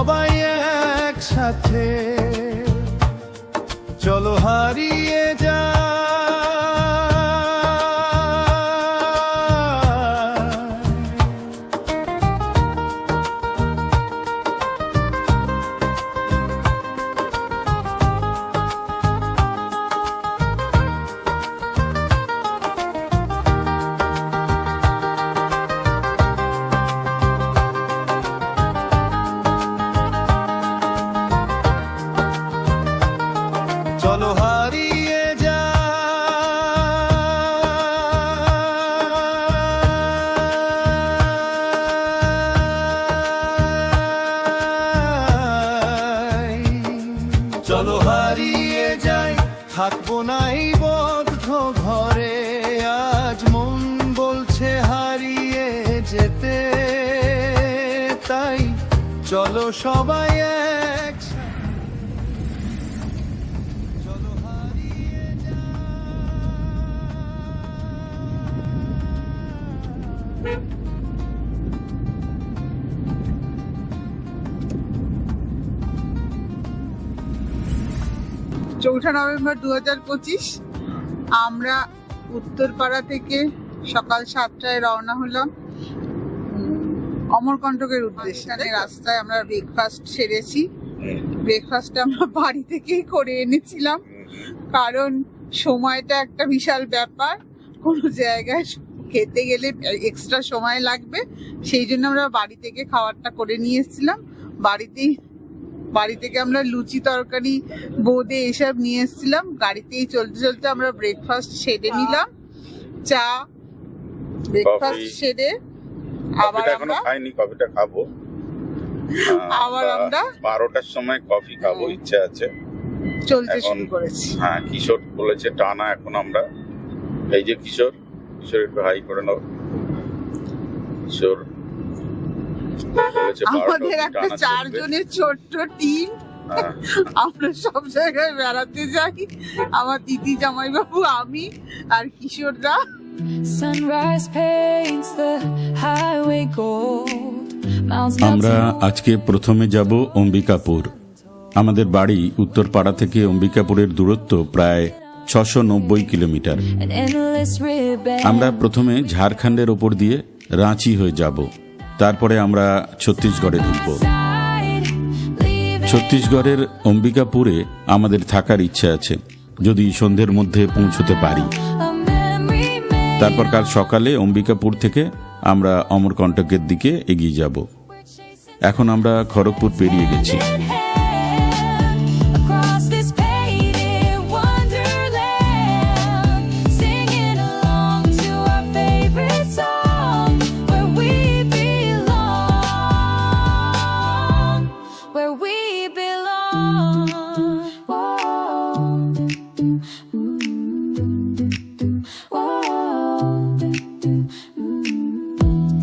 সবাই একসাথে, চলো হারিয়ে যা। চলো হারিয়ে যা। চলো হারিয়ে যাই, থাকবো নাই বদ্ধ ঘরে। আজ মন বলছে হারিয়ে যেতে, তাই চলো সবাই একসাথে, চলো হারিয়ে যা। চৌঠা নভেম্বর 2025 আমরা উত্তরপাড়া থেকে সকাল 7টায় রওনা হলাম অমরকণ্টকের উদ্দেশ্যে। রাস্তায় আমরা ব্রেকফাস্ট সেরেছি। ব্রেকফাস্টটা আমরা বাড়ি থেকেই করে এনেছিলাম, কারণ সময়টা একটা বিশাল ব্যাপার। কোনো জায়গায় খেতে গেলে এক্সট্রা সময় লাগবে, সেই জন্য আমরা বাড়ি থেকে খাবারটা করে নিয়ে এসেছিলাম। বাড়ি থেকে আমরা লুচি তরকারি বোঁদে এসব নিয়ে এসেছিলাম। গাড়িতেই চলতে চলতে আমরা ব্রেকফাস্ট সেরে নিলাম, চা ব্রেকফাস্ট সেরে আবার আমরা কফিটা খাবো। আবার আমরা 12টার সময় কফি খাবো, ইচ্ছে আছে। চলতে শুরু করেছি। হ্যাঁ, কিশোর বলেছে টানা এখন আমরা, এই যে কিশোর একটু হাই করে নাও। কিশোর আমাদের একটা 4 জনের ছোট্ট টিম, আমরা সব জায়গায় বেড়াতে যাই। আমার দিদি, জামাইবাবু, আমি আর কিশোরদা। Sunrise paints the highway gold. আমরা আজকে প্রথমে যাব অম্বিকাপুর। আমাদের বাড়ি উত্তরপাড়া থেকে অম্বিকাপুরের দূরত্ব প্রায় 690 কিলোমিটার। আমরা প্রথমে ঝাড়খণ্ডের ওপর দিয়ে রাঁচি হয়ে যাব, তারপরে আমরা ছত্তিশগড়ে ঢুকব। ছত্তিশগড়ের অম্বিকাপুরে আমাদের থাকার ইচ্ছে আছে, যদি সন্ধ্যের মধ্যে পৌঁছতে পারি। তারপর কাল সকালে অম্বিকাপুর থেকে আমরা অমরকণ্টকের দিকে এগিয়ে যাব। এখন আমরা খড়গপুর পেরিয়ে গেছি।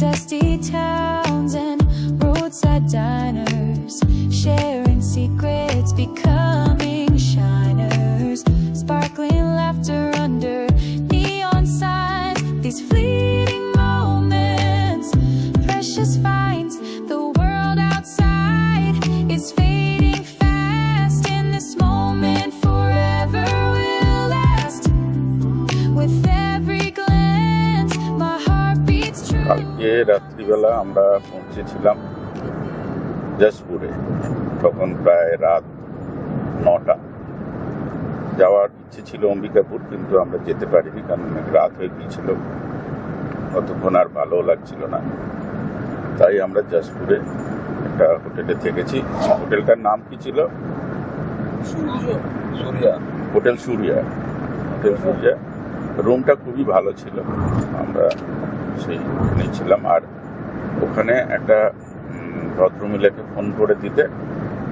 Dusty towns and roadside diners, sharing secrets, becoming shiners, sparkling laughter under neon signs. These fleeting moments, precious finds. The world outside is fading fast, in this moment forever will last. With every glance, my heart beats true. কালকে রাত্রিবেলা আমরা পৌঁছেছিলাম যশপুরে, তখন প্রায় রাত 9টা। যাওয়ার ইচ্ছে ছিল অম্বিকাপুর, কিন্তু আমরা যেতে পারিনি, কারণ অনেক রাত হয়ে গিয়েছিল, ততক্ষণ আর ভালো লাগছিল না। তাই আমরা যশপুরে একটা হোটেলে থেকেছি। হোটেলটার নাম কি ছিল? হোটেল সূর্যা। রুমটা খুবই ভালো ছিল, আমরা সেইখানে ছিলাম। আর ওখানে একটা ভদ্রমহিলাকে ফোন করে দিতে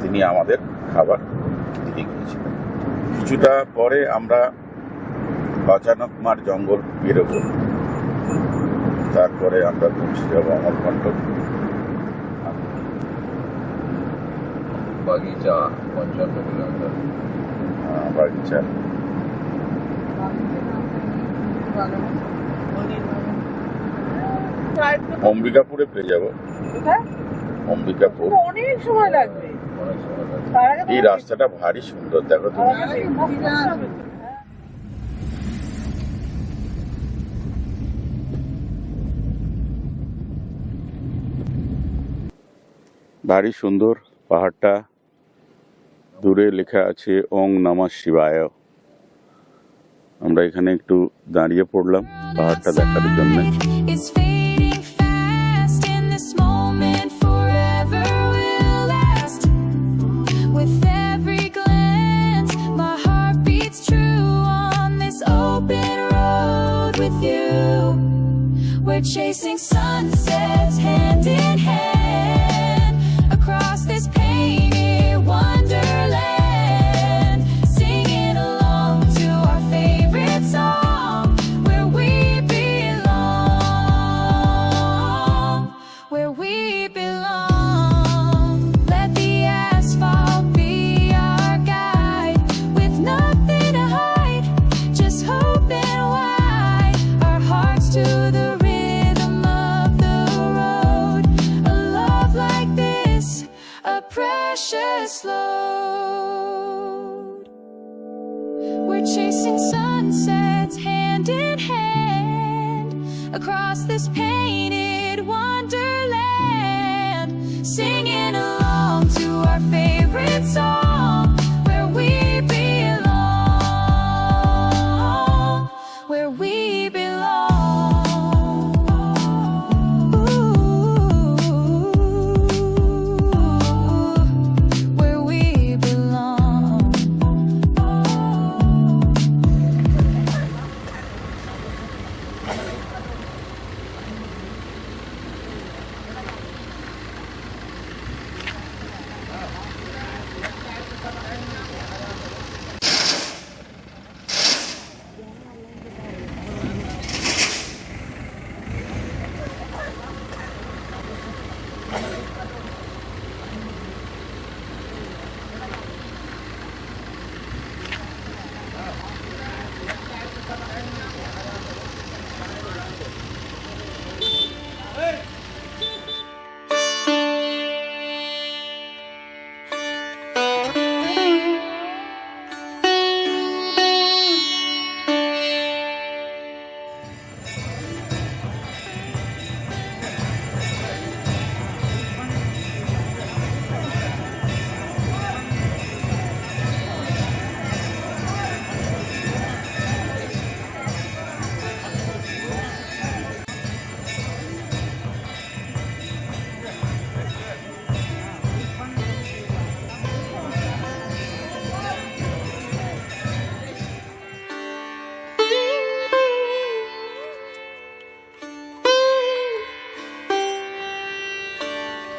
তিনি আমাদের খাবার দিয়ে গিয়েছিলেন। কিছুটা পরে আমরা বাচানকমার জঙ্গল বেরোবো, তারপরে আমরা পৌঁছে যাবো অমরকণ্টক। বাগিচা 55 কিলোমিটার। বাগিচা অম্বিকাপুরে পেয়ে যাবো। অম্বিকাপুর অনেক সময় লাগবে। অনেক সময় লাগে। তার আগে এই রাস্তাটা ভারী সুন্দর, দেখো তুমি। ভারী সুন্দর পাহাড়টা, দূরে লেখা আছে ওং নমঃ শিবায়। আমরা এখানে একটু দাঁড়িয়ে পড়লাম পাহাড়টা দেখার জন্য। It's fading fast, and this moment forever will last. With every glance, my heart beats true on this open road with you. We're chasing sunsets hand in hand across this painted wonderland, singing along to our favorite song, where we belong, where we belong. Let the asphalt be our guide, with nothing to hide, just hope and wide, our hearts to the rhythm of the road. A love like this, a precious load. We're chasing sunsets hand in hand across this painted wonderland, singing along to our favorite song, where we belong, where we belong. Ooh, where we belong.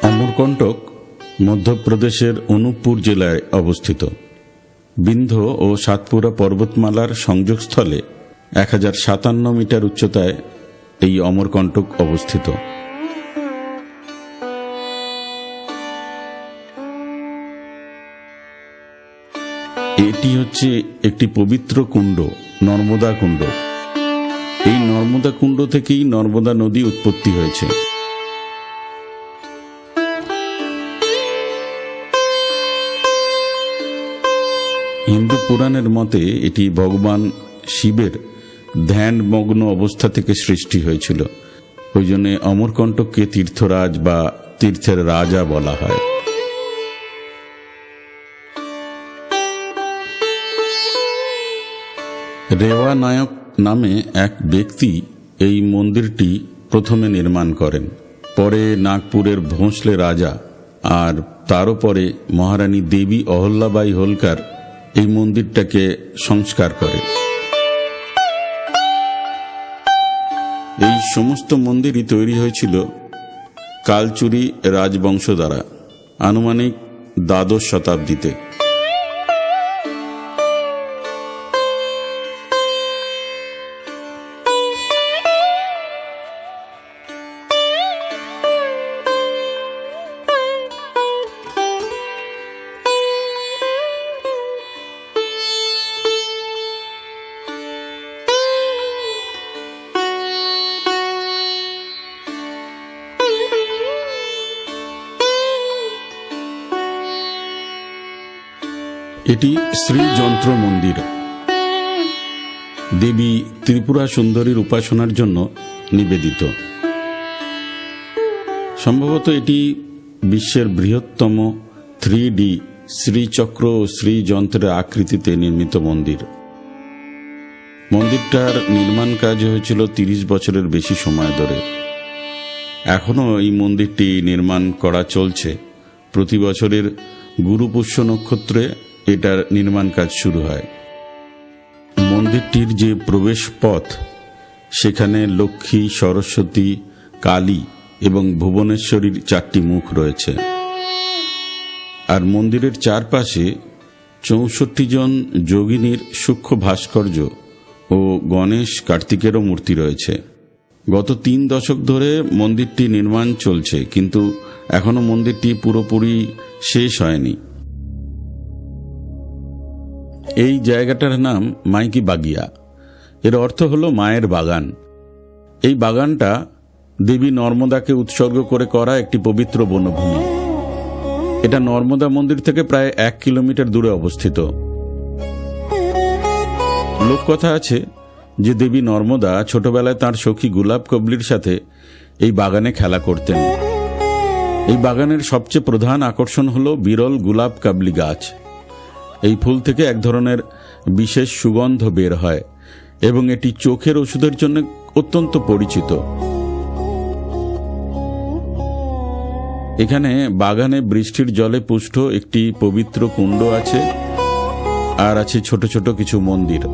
Amarkantak মধ্যপ্রদেশের অনুপপুর জেলায় অবস্থিত। বিন্ধ্য ও সাতপুরা পর্বতমালার সংযোগস্থলে 1057 metre উচ্চতায় এই অমরকণ্টক অবস্থিত। এটি হচ্ছে একটি পবিত্র কুণ্ড, নর্মদা কুণ্ড। এই নর্মদা কুণ্ড থেকেই নর্মদা নদী উৎপত্তি হয়েছে। হিন্দু পুরাণের মতে এটি ভগবান শিবের ধ্যানমগ্ন অবস্থা থেকে সৃষ্টি হয়েছিল। ওই জন্য অমরকণ্টককে তীর্থরাজ বা তীর্থের রাজা বলা হয়। রেওয়া নায়ক নামে এক ব্যক্তি এই মন্দিরটি প্রথমে নির্মাণ করেন। পরে নাগপুরের ভোঁসলে রাজা আর তারও পরে মহারানী দেবী অহল্যাবাই হোলকার এই মন্দিরটাকে সংস্কার করে। এই সমস্ত মন্দিরই তৈরি হয়েছিল কালচুরি রাজবংশ দ্বারা আনুমানিক দ্বাদশ শতাব্দীতে। এটি শ্রী যন্ত্র মন্দির। দেবী ত্রিপুরা সুন্দরীর উপাসনার জন্য নিবেদিত। সম্ভবত এটি বিশ্বের বৃহত্তম 3D শ্রীচক্র ও শ্রীযন্ত্রের আকৃতিতে নির্মিত মন্দির। মন্দিরটার নির্মাণ কাজ হয়েছিল 30 বছরের বেশি সময় ধরে। এখনও এই মন্দিরটি নির্মাণ করা চলছে। প্রতি বছরের গুরুপুষ্য নক্ষত্রে এটার নির্মাণ কাজ শুরু হয়। মন্দিরটির যে প্রবেশ পথ, সেখানে লক্ষ্মী, সরস্বতী, কালী এবং ভুবনেশ্বরীর 4টি মুখ রয়েছে। আর মন্দিরের চারপাশে 64 জন যোগিনীর সূক্ষ্ম ভাস্কর্য ও গণেশ, কার্তিকেরও মূর্তি রয়েছে। গত 3 দশক ধরে মন্দিরটি নির্মাণ চলছে, কিন্তু এখনো মন্দিরটি পুরোপুরি শেষ হয়নি। এই জায়গাটার নাম মাইকি বাগিয়া। এর অর্থ হলো মায়ের বাগান। এই বাগানটা দেবী নর্মদাকে উৎসর্গ করে করা একটি পবিত্র বনভূমি। এটা নর্মদা মন্দির থেকে প্রায় 1 কিলোমিটার দূরে অবস্থিত। লোককথা আছে যে দেবী নর্মদা ছোটবেলায় তার সখী গোলাপ কবলির সাথে এই বাগানে খেলা করতেন। এই বাগানের সবচেয়ে প্রধান আকর্ষণ হলো বিরল গোলাপ কাবলি গাছ। এই ফুল থেকে এক ধরনের বিশেষ সুগন্ধ বের হয় এবং এটি চোখের ওষুধের জন্য অত্যন্ত পরিচিত। এখানে বাগানে বৃষ্টির জলে পুষ্ট একটি পবিত্র কুণ্ড আছে, আর আছে ছোট ছোট কিছু মন্দির।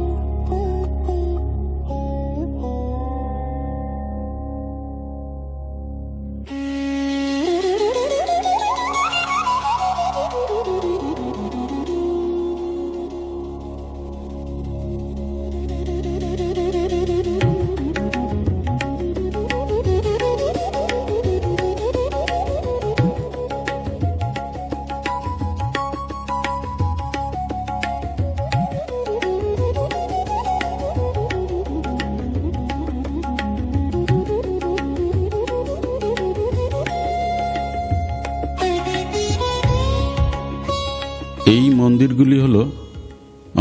এই মন্দিরগুলি হল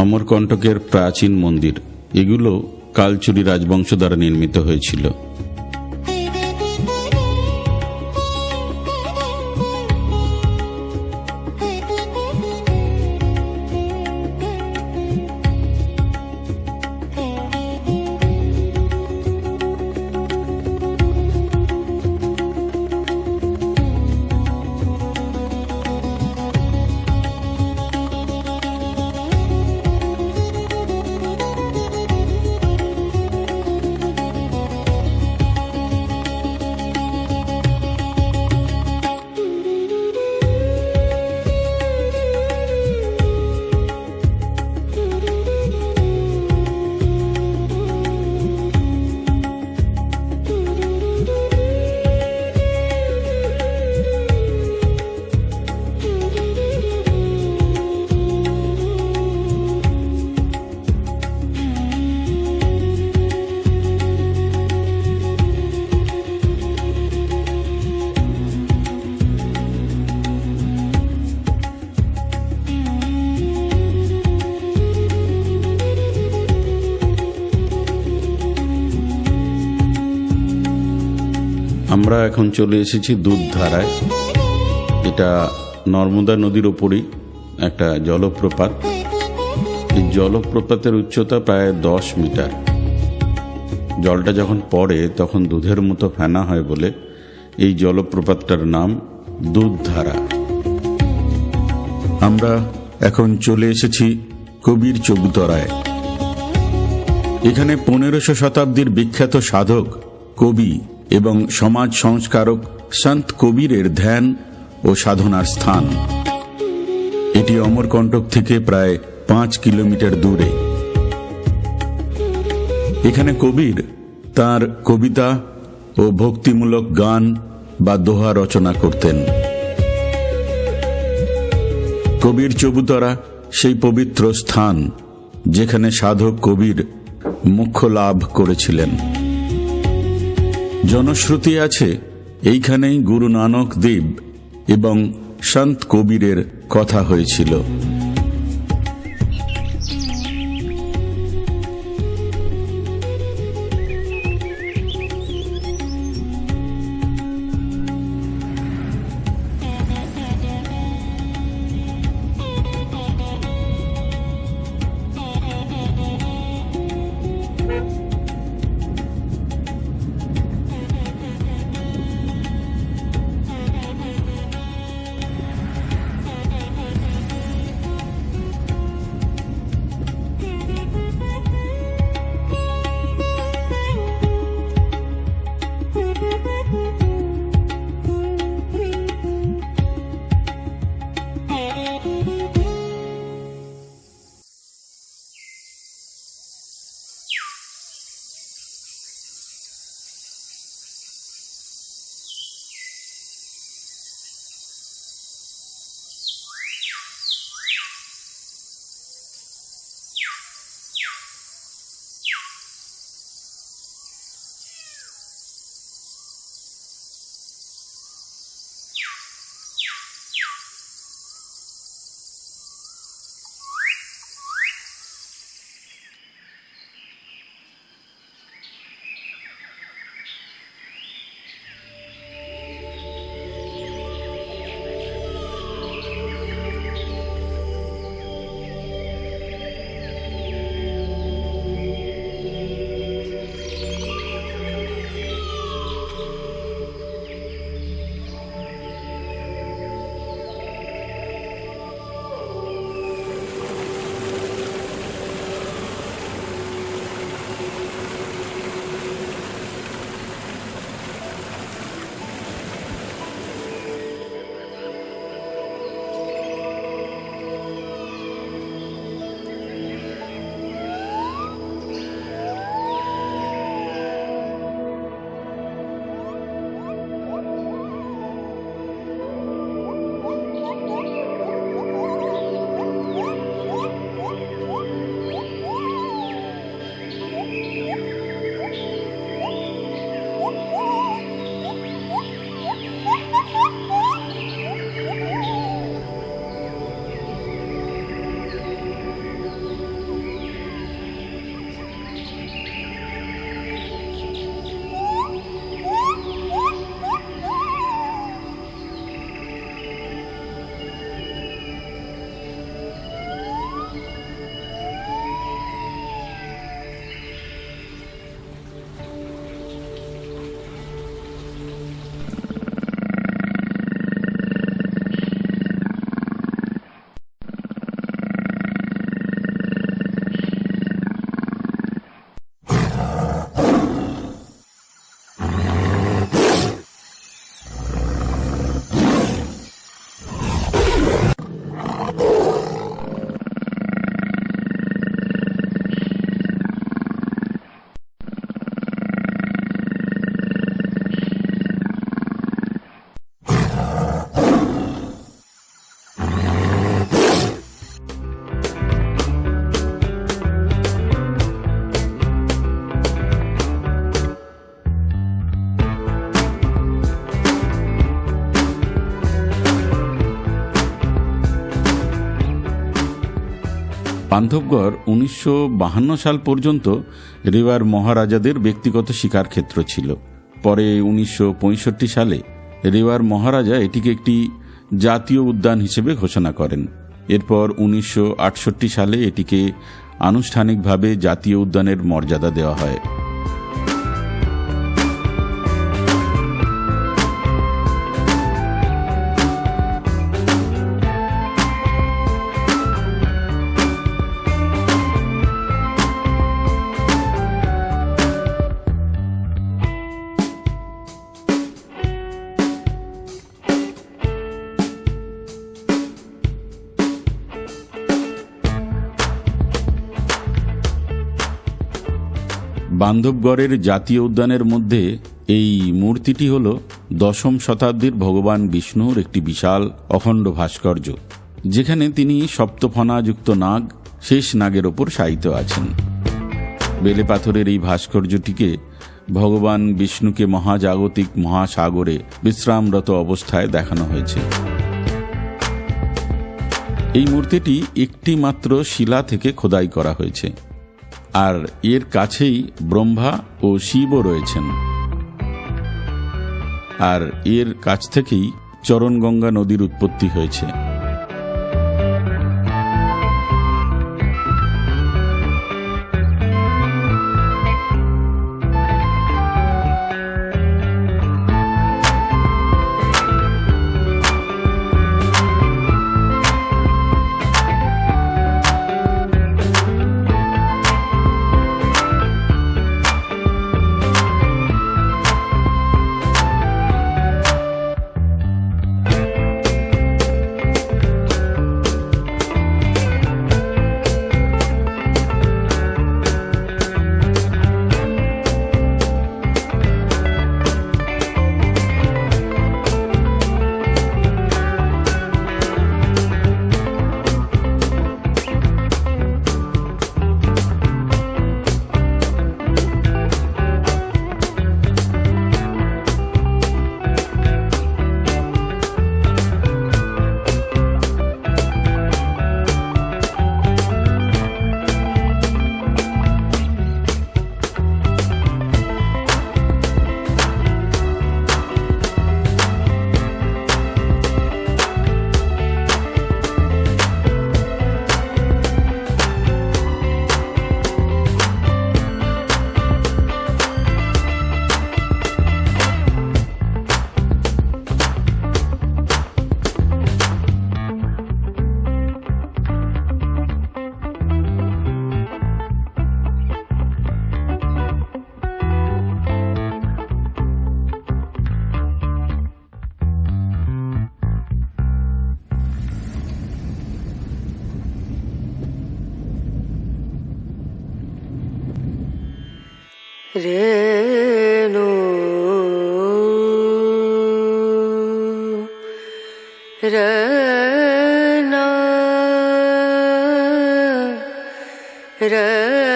অমরকণ্টকের প্রাচীন মন্দির। এগুলো কালচুরি রাজবংশ দ্বারা নির্মিত হয়েছিল। আমরা এখন চলে এসেছি দুধধারায়। এটা নর্মদা নদীর ওপরই একটা জলপ্রপাত। এই জলপ্রপাতের উচ্চতা প্রায় 10 মিটার। জলটা যখন পড়ে তখন দুধের মতো ফেনা হয় বলে এই জলপ্রপাতটার নাম দুধধারা। আমরা এখন চলে এসেছি কবির চৌতরায়। এখানে 1500 শতাব্দীর বিখ্যাত সাধক, কবি এবং সমাজ সংস্কারক সন্ত কবিরের ধ্যান ও সাধনার স্থান। এটি অমরকণ্টক থেকে প্রায় 5 কিলোমিটার দূরে। এখানে কবির তার কবিতা ও ভক্তিমূলক গান বা দোহা রচনা করতেন। কবির চৌতরা সেই পবিত্র স্থান যেখানে সাধক কবির মোক্ষ লাভ করেছিলেন। জনশ্রুতি আছে এইখানেই গুরু নানক দেব এবং সন্ত কবিরের কথা হয়েছিল। বান্ধবগড় 1952 সাল পর্যন্ত রেওয়ার মহারাজাদের ব্যক্তিগত শিকার ক্ষেত্র ছিল। পরে 1965 সালে রেওয়ার মহারাজা এটিকে একটি জাতীয় উদ্যান হিসেবে ঘোষণা করেন। এরপর 1968 সালে এটিকে আনুষ্ঠানিকভাবে জাতীয় উদ্যানের মর্যাদা দেওয়া হয়। বান্ধবগড়ের জাতীয় উদ্যানের মধ্যে এই মূর্তিটি হল 10ম শতাব্দীর ভগবান বিষ্ণুর একটি বিশাল অখণ্ড ভাস্কর্য, যেখানে তিনি সপ্তফণাযুক্ত নাগ শেষ নাগের ওপর শায়িত আছেন। বেলে পাথরের এই ভাস্কর্যটিকে ভগবান বিষ্ণুকে মহাজাগতিক মহাসাগরে বিশ্রামরত অবস্থায় দেখানো হয়েছে। এই মূর্তিটি একটি মাত্র শিলা থেকে খোদাই করা হয়েছে, আর এর কাছেই ব্রহ্মা ও শিবও রয়েছেন। আর এর কাছ থেকেই চরণগঙ্গা নদীর উৎপত্তি হয়েছে। রেণু রনা রনা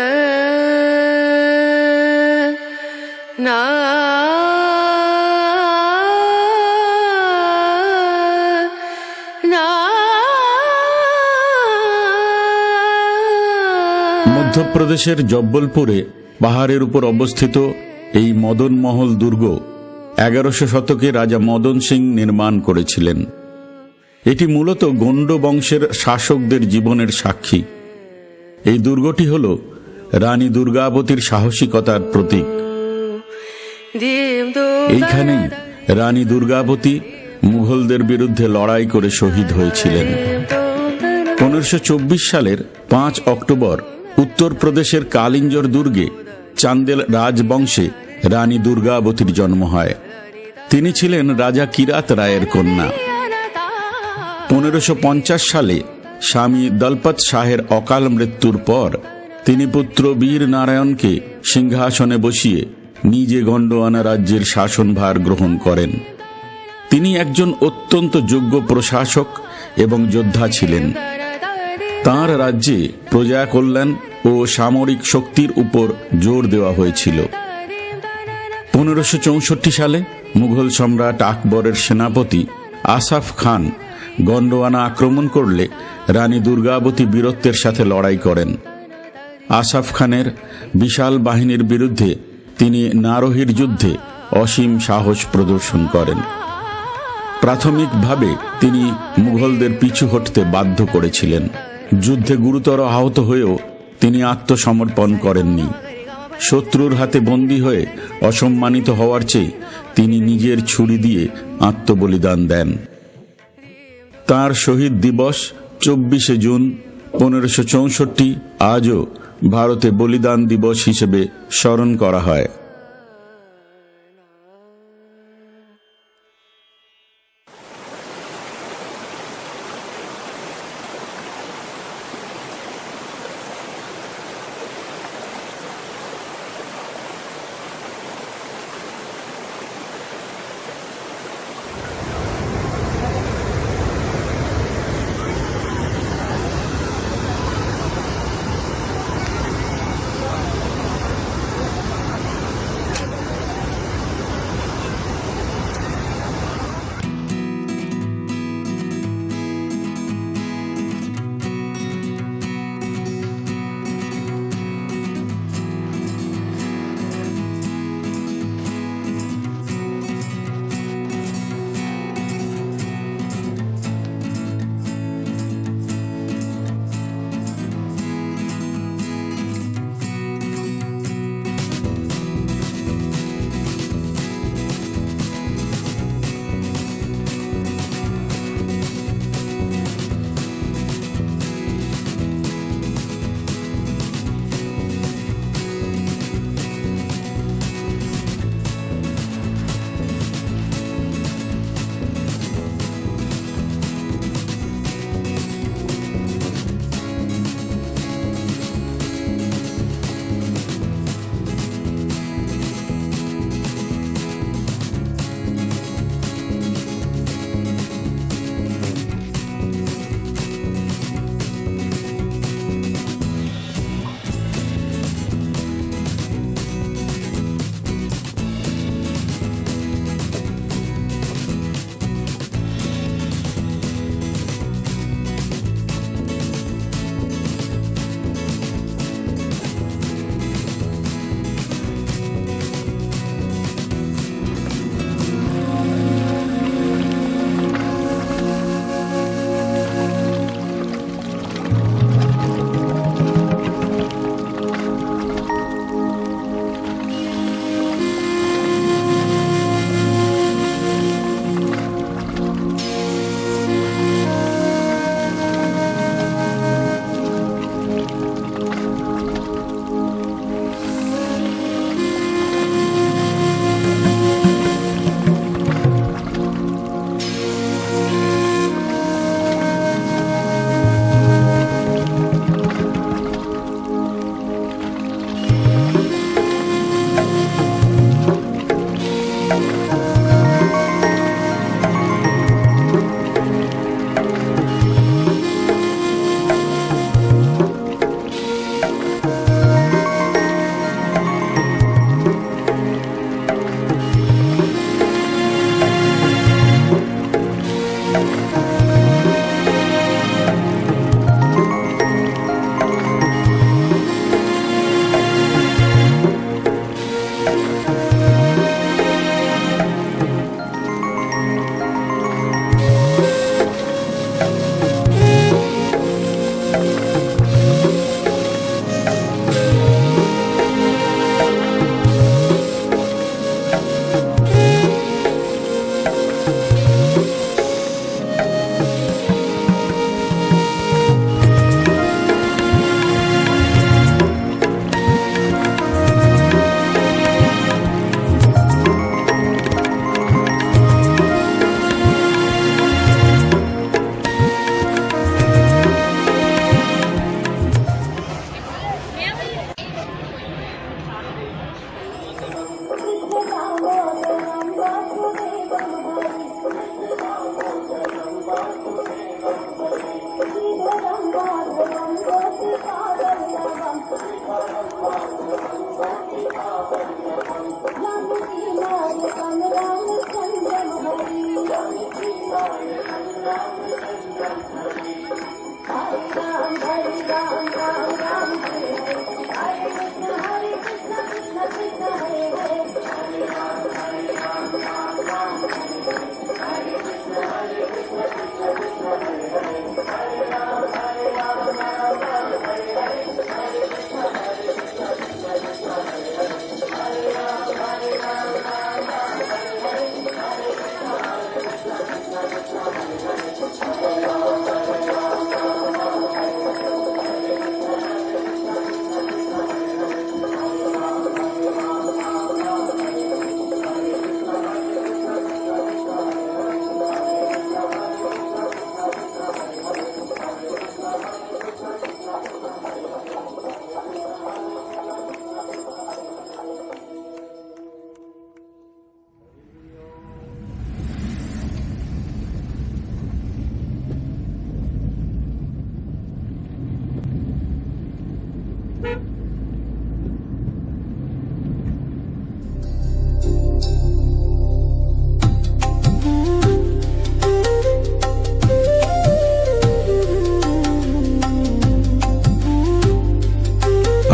মধ্যপ্রদেশের জব্বলপুরে পাহাড়ের উপর অবস্থিত এই মদনমহল দুর্গ 1100 শতকে রাজা মদন সিং নির্মাণ করেছিলেন। এটি মূলত গোন্ড বংশের শাসকদের জীবনের সাক্ষী। এই দুর্গটি হল রানী দুর্গাবতীর সাহসিকতার প্রতীক। এইখানেই রানী দুর্গাবতী মুঘলদের বিরুদ্ধে লড়াই করে শহীদ হয়েছিলেন। 1524 সালের 5 অক্টোবর উত্তরপ্রদেশের কালিঞ্জর দুর্গে চান্দেল রাজবংশে রানী দুর্গাবতীর জন্ম হয়। তিনি ছিলেন রাজা কিরাত রায়ের কন্যা। 1550 সালে স্বামী দলপত শাহের অকাল মৃত্যুর পর তিনি পুত্র বীর নারায়ণকে সিংহাসনে বসিয়ে নিজে গন্ডোয়ানা রাজ্যের শাসনভার গ্রহণ করেন। তিনি একজন অত্যন্ত যোগ্য প্রশাসক এবং যোদ্ধা ছিলেন। তাঁর রাজ্যে প্রজা কল্যাণ ও সামরিক শক্তির উপর জোর দেওয়া হয়েছিল। 1564 সালে মুঘল সম্রাট আকবরের সেনাপতি আসাফ খান গন্ডোয়ানা আক্রমণ করলে রানী দুর্গাবতী বীরত্বের সাথে লড়াই করেন। আসাফ খানের বিশাল বাহিনীর বিরুদ্ধে তিনি নারোহির যুদ্ধে অসীম সাহস প্রদর্শন করেন। প্রাথমিকভাবে তিনি মুঘলদের পিছু হটতে বাধ্য করেছিলেন। যুদ্ধে গুরুতর আহত হয়েও তিনি আত্মসমর্পণ করেননি। শত্রুর হাতে বন্দী হয়ে অসম্মানিত হওয়ার চেয়ে তিনি নিজের ছুরি দিয়ে আত্মবলিদান দেন। তাঁর শহীদ দিবস 24 জুন 1564 আজও ভারতে বলিদান দিবস হিসেবে স্মরণ করা হয়।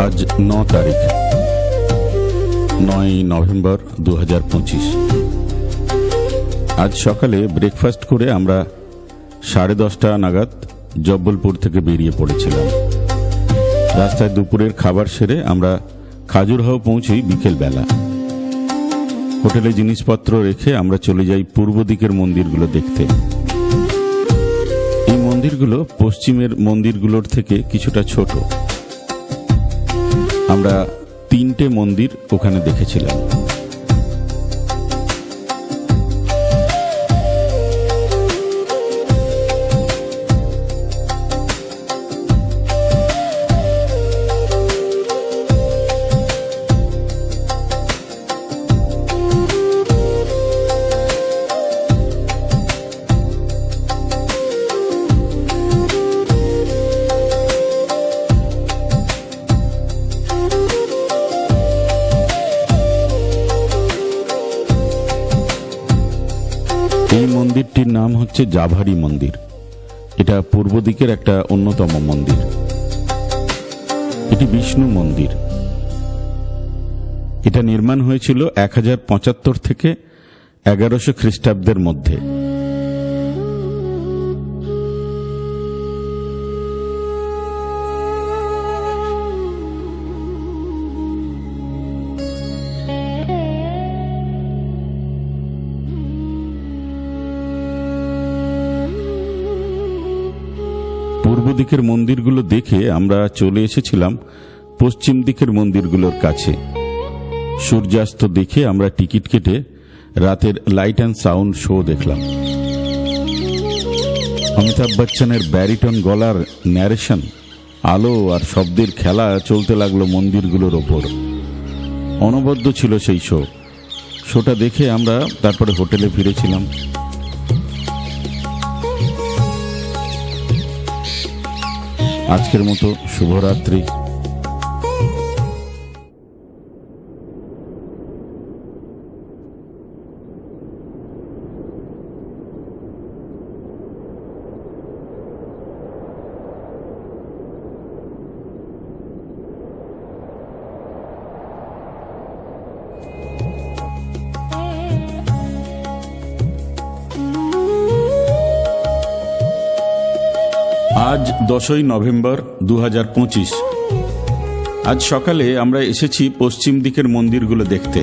আজ 9 তারিখ 9 নভেম্বর 2025। আজ সকালে ব্রেকফাস্ট করে আমরা 10:30 নাগাদ জব্বলপুর থেকে বেরিয়ে পড়েছিলাম। রাস্তায় দুপুরের খাবার সেরে আমরা খাজুরহাও পৌঁছি বিকেলবেলা। হোটেলে জিনিসপত্র রেখে আমরা চলে যাই পূর্ব দিকের মন্দিরগুলো দেখতে। এই মন্দিরগুলো পশ্চিমের মন্দিরগুলোর থেকে কিছুটা ছোট। আমরা 3টে মন্দির ওখানে দেখেছিলাম। এই মন্দিরটির নাম হচ্ছে জাভারি মন্দির। এটা পূর্ব দিকের একটা অন্যতম মন্দির। এটি বিষ্ণু মন্দির। এটা নির্মাণ হয়েছিল 1075 থেকে 1100 খ্রিস্টাব্দের মধ্যে। পূর্ব দিকের মন্দিরগুলো দেখে আমরা চলে এসেছিলাম পশ্চিম দিকের মন্দিরগুলোর কাছে। সূর্যাস্ত দেখে আমরা টিকিট কেটে রাতের লাইট অ্যান্ড সাউন্ড শো দেখলাম। অমিতাভ বচ্চনের ব্যারিটন গলার ন্যারেশন, আলো আর শব্দের খেলা চলতে লাগলো মন্দিরগুলোর ওপর। অনবদ্য ছিল সেই শোটা দেখে আমরা তারপরে হোটেলে ফিরেছিলাম। আজকের মতো শুভরাত্রি। আজ 10ই নভেম্বর 2025। আজ সকালে আমরা এসেছি পশ্চিম দিকের মন্দিরগুলো দেখতে।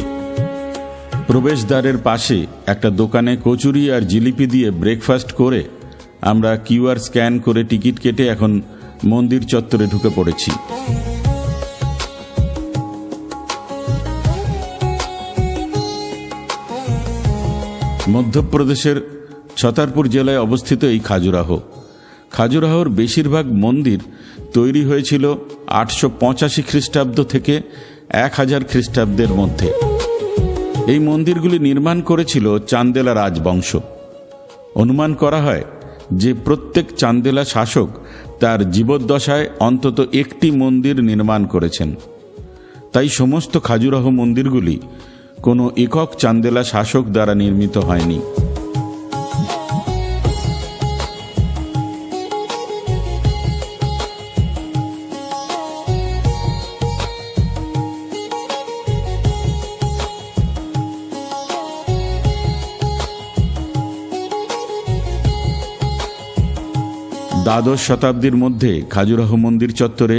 প্রবেশদ্বারের পাশে একটা দোকানে কচুরি আর জিলিপি দিয়ে ব্রেকফাস্ট করে আমরা কিউআর স্ক্যান করে টিকিট কেটে এখন মন্দির চত্বরে ঢুকে পড়েছি। মধ্যপ্রদেশের ছতরপুর জেলায় অবস্থিত এই খাজুরাহোর বেশিরভাগ মন্দির তৈরি হয়েছিল 885 খ্রিস্টাব্দ থেকে 1000 খ্রিস্টাব্দের মধ্যে। এই মন্দিরগুলি নির্মাণ করেছিল চান্দেলা রাজবংশ। অনুমান করা হয় যে প্রত্যেক চান্দেলা শাসক তার জীবদ্দশায় অন্তত একটি মন্দির নির্মাণ করেছেন। তাই সমস্ত খাজুরাহো মন্দিরগুলি কোনো একক চান্দেলা শাসক দ্বারা নির্মিত হয়নি। দ্বাদশ শতাব্দীর মধ্যে খাজুরাহো মন্দির চত্বরে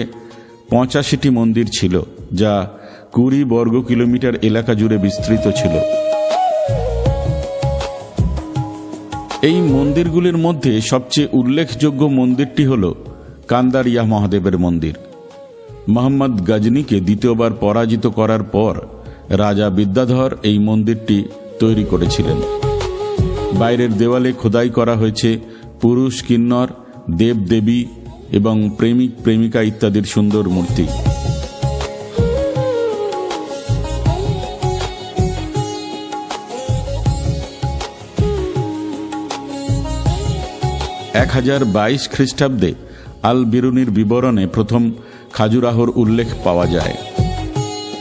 85টি মন্দির ছিল, যা 20 বর্গ কিলোমিটার এলাকা জুড়ে বিস্তৃত ছিল। এই মন্দিরগুলির মধ্যে সবচেয়ে উল্লেখযোগ্য মন্দিরটি হল কান্দারিয়া মহাদেবের মন্দির। মোহাম্মদ গজনীকে দ্বিতীয়বার পরাজিত করার পর রাজা বিদ্যাধর এই মন্দিরটি তৈরি করেছিলেন। বাইরের দেওয়ালে খোদাই করা হয়েছে পুরুষ, কিন্নর, দেব দেবী এবং প্রেমিক প্রেমিকা ইত্যাদির সুন্দর মূর্তি। এক 1022 খ্রিস্টাব্দে আল বিরুনির বিবরণে প্রথম খাজুরাহোর উল্লেখ পাওয়া যায়।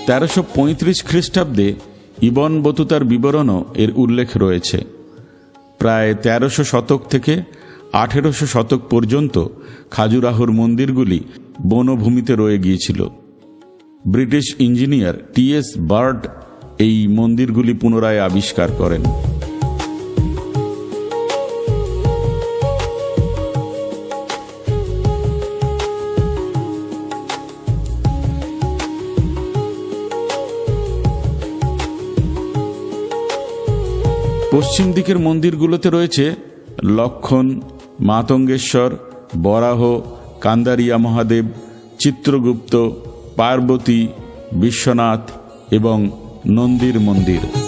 1335 খ্রিস্টাব্দে ইবন বতুতার বিবরণও এর উল্লেখ রয়েছে। প্রায় 1300 শতক থেকে 1800 শতক পর্যন্ত খাজুরাহোর মন্দিরগুলি বনভূমিতে রয়ে গিয়েছিল। British engineer T.S.. বার্ড এই মন্দিরগুলি পুনরায় আবিষ্কার করেন। পশ্চিম দিকের মন্দিরগুলোতে রয়েছে লক্ষণ, মাতঙ্গেশ্বর, বরাহ, কান্দারিয়া মহাদেব, চিত্রগুপ্ত, পার্বতী, বিশ্বনাথ এবং নন্দীর মন্দির।